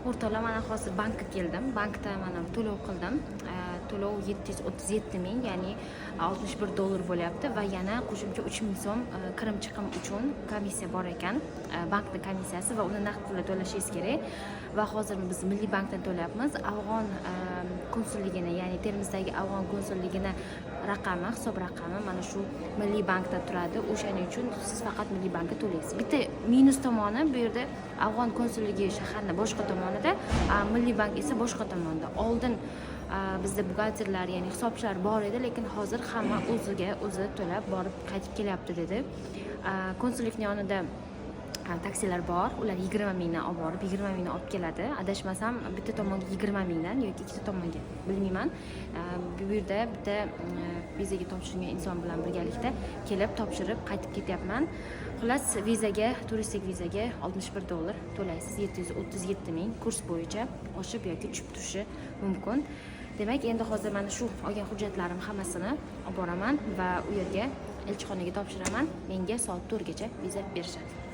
O'rtoqlar, mana hozir bankka keldim. Bankda mana to'lov qildim. To'lov 737 ming, ya'ni $61 bo'lyapti va yana qo'shimcha 3 ming so'm kirim chiqim uchun komissiya bor ekan. Bankning komissiyasi va uni naqd pulda to'lashingiz kerak. Va hozir biz Milliy bankdan to'layapmiz. Afg'on konsulligini, ya'ni Termizdagi Afg'on konsulligini raqami, hisob raqami mana shu Milliy bankda turadi. O'shaning uchun siz faqat Milliy bankka to'laysiz. Bitta minus tomoni, bu yerda Afg'on konsulligi shaharning boshqa tomonida, Milliy bank esa boshqa tomonda. Oldin bizda buxgalterlar, ya'ni hisobchilar bor edi, lekin hozir hamma o'zi to'lab borib qaytib kelyapti dedi. Konsullikning yonida taksilar bor. Ular 20 mingdan olib borib 20 mingdan olib keladi. Adashmasam bitta tomonga 20 mingdan yoki ikkita tomonga bilmayman. Bu yerda bitta vizaga topshirgan inson bilan birgalikda kelib topshirib qaytib ketyapman. Xullas, vizaga, turistik vizaga $61 to'laysiz. 737 ming kurs bo'yicha oshib yoki tushib turishi mumkin. Demak, endi hozir mana shu olgan hujjatlarim hammasini olib boraman va u yerga elchixonaga topshiraman. Menga soat 4 gacha viza berishadi.